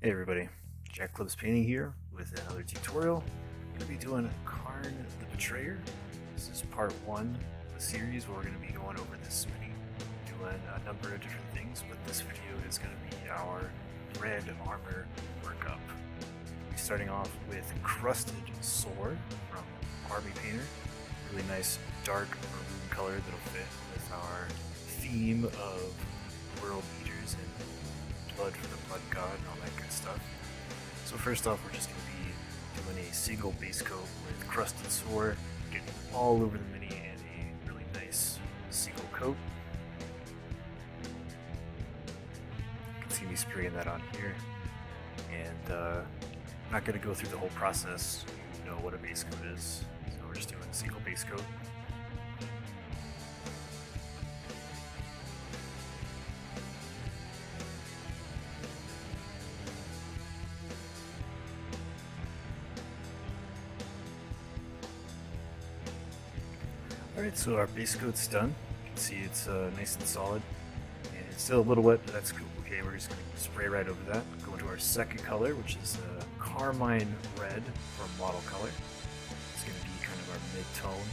Hey everybody, Jack Clips Painting here with another tutorial. I'm going to be doing Kharn the Betrayer. This is part one of a series where we're going to be going over this mini, doing a number of different things, but this video is going to be our red armor workup. We'll be starting off with Crusted Sword from Army Painter. Really nice dark maroon color that'll fit with our theme of world eaters and blood for the blood god and all that good stuff. So first off, we're just going to be doing a single base coat with Crusted Sword, getting all over the mini and a really nice single coat. You can see me spraying that on here, and I'm not going to go through the whole process. You know what a base coat is, so we're just doing a single base coat. Alright, so our base coat's done. You can see it's nice and solid. And it's still a little wet, but that's cool. Okay, we're just going to spray right over that. Go into our second color, which is Carmine Red from Model Color. It's going to be kind of our mid-tone.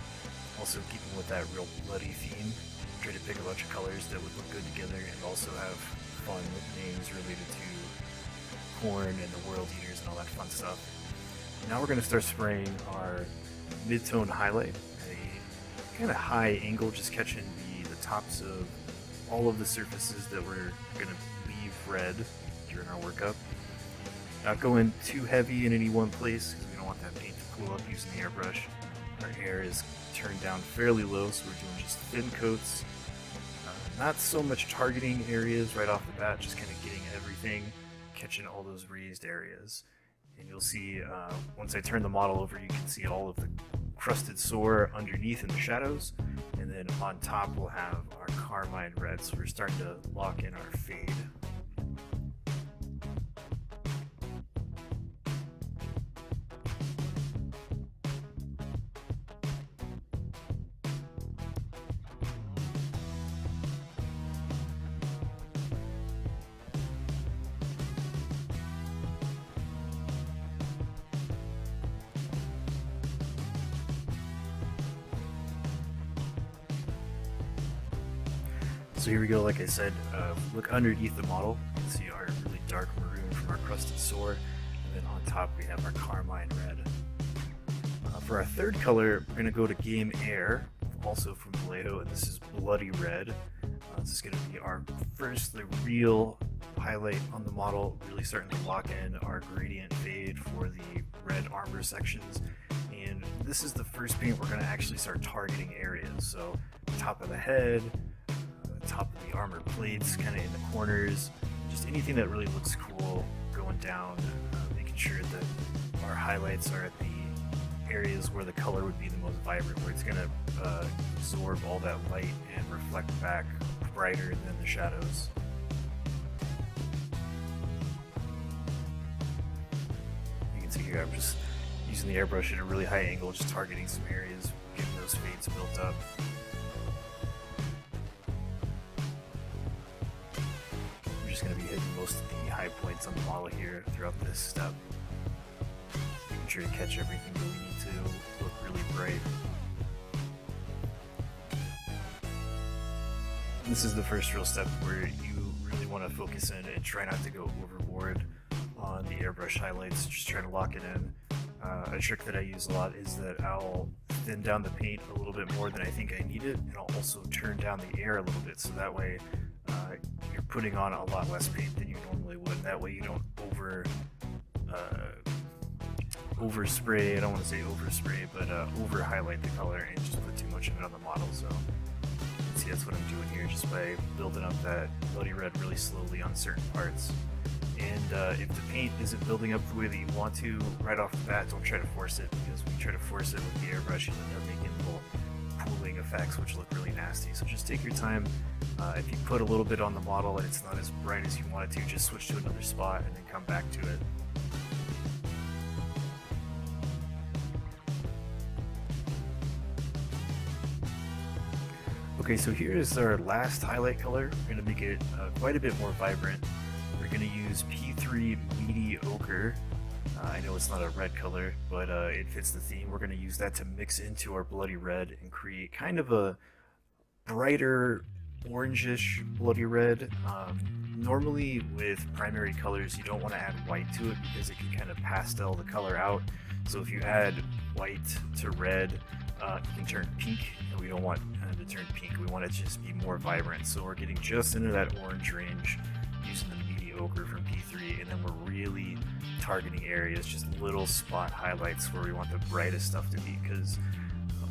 Also keeping with that real bloody theme. Try to pick a bunch of colors that would look good together and also have fun names related to Kharn and the World Eaters and all that fun stuff. Now we're going to start spraying our mid-tone highlight. Kind of high angle, just catching the tops of all of the surfaces that we're going to leave red during our workup. Not going too heavy in any one place because we don't want that paint to cool up using the airbrush. Our air is turned down fairly low, so we're doing just thin coats. Not so much targeting areas right off the bat, just kind of getting everything, catching all those raised areas. And you'll see once I turn the model over, you can see all of the Crusted Sword underneath in the shadows, and then on top we'll have our Carmine Red, so we're starting to lock in our fade. So here we go, like I said, look underneath the model, you can see our really dark maroon from our Crusted Sword, and then on top we have our Carmine Red. For our third color, we're going to go to Game Air, also from Vallejo, and this is Bloody Red. This is going to be our first real highlight on the model, really starting to lock in our gradient fade for the red armor sections. And this is the first paint we're going to actually start targeting areas, so top of the head, top of the armor plates, kind of in the corners, just anything that really looks cool going down, making sure that our highlights are at the areas where the color would be the most vibrant, where it's going to absorb all that light and reflect back brighter than the shadows. You can see here I'm just using the airbrush at a really high angle, just targeting some areas, getting those fades built up. Going to be hitting most of the high points on the model here throughout this step. Making sure to catch everything that we need to look really bright. And this is the first real step where you really want to focus in and try not to go overboard on the airbrush highlights, just try to lock it in. A trick that I use a lot is that I'll thin down the paint a little bit more than I think I need it, and I'll also turn down the air a little bit, so that way you're putting on a lot less paint than you normally would. That way you don't overspray, I don't want to say overspray, but over highlight the color and just put too much of it on the model. So you can see that's what I'm doing here, just by building up that bloody red really slowly on certain parts. And if the paint isn't building up the way that you want to right off the bat, don't try to force it, because when you try to force it with the airbrush, you end up making little pooling effects which look really nasty. So just take your time. If you put a little bit on the model and it's not as bright as you want it to, just switch to another spot and then come back to it. Okay, so here is our last highlight color. We're going to make it quite a bit more vibrant. We're we're going to use P3 Mediocre. I know it's not a red color, but it fits the theme. We're going to use that to mix into our bloody red and create kind of a brighter orangish bloody red. Normally with primary colors you don't want to add white to it because it can kind of pastel the color out. So if you add white to red, it can turn pink, and we don't want to turn pink. We want it to just be more vibrant. So we're getting just into that orange range using the mediocre from P3, and then we're really targeting areas, just little spot highlights where we want the brightest stuff to be, because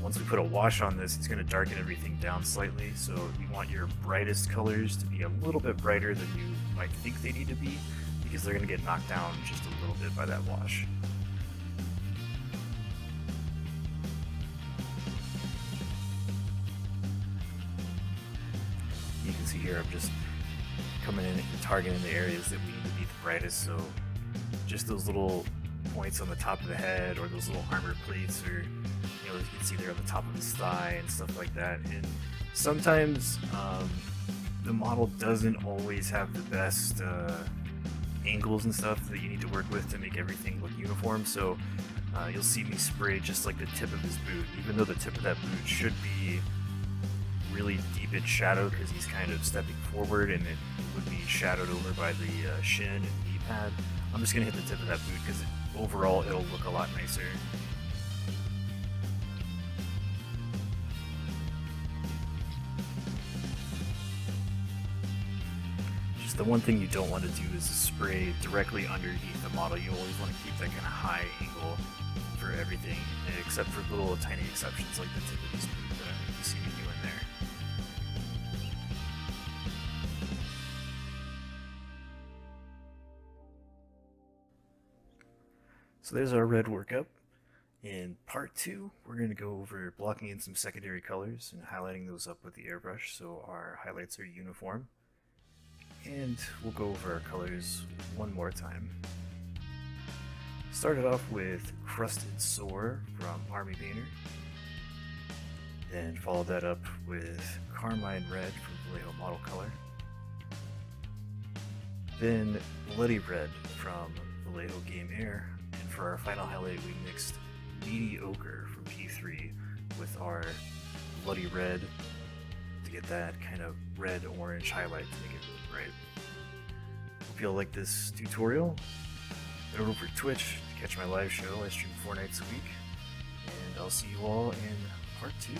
once we put a wash on this, it's going to darken everything down slightly. So you want your brightest colors to be a little bit brighter than you might think they need to be, because they're going to get knocked down just a little bit by that wash. You can see here I'm just coming in and targeting the areas that we need to be the brightest. So just those little points on the top of the head, or those little armor plates, or you can see there on the top of his thigh and stuff like that. And sometimes the model doesn't always have the best angles and stuff that you need to work with to make everything look uniform. So you'll see me spray just like the tip of his boot, even though the tip of that boot should be really deep in shadow because he's kind of stepping forward and it would be shadowed over by the shin and knee pad. I'm just going to hit the tip of that boot because overall it'll look a lot nicer. Just the one thing you don't want to do is spray directly underneath the model. You always want to keep that kind of high angle for everything, except for little tiny exceptions like the tip of this boot that you see me doing there. So there's our red workup. In part 2, we're going to go over blocking in some secondary colors and highlighting those up with the airbrush so our highlights are uniform. And we'll go over our colors one more time. Started off with Crusted Sore from Army Painter. Then followed that up with Carmine Red from Vallejo Model Color. Then Bloody Red from Vallejo Game Air. And for our final highlight, we mixed Mediocre from P3 with our Bloody Red to get that kind of red-orange highlight to make it really bright. Hope you all like this tutorial. Head over to Twitch to catch my live show. I stream 4 nights a week. And I'll see you all in part 2.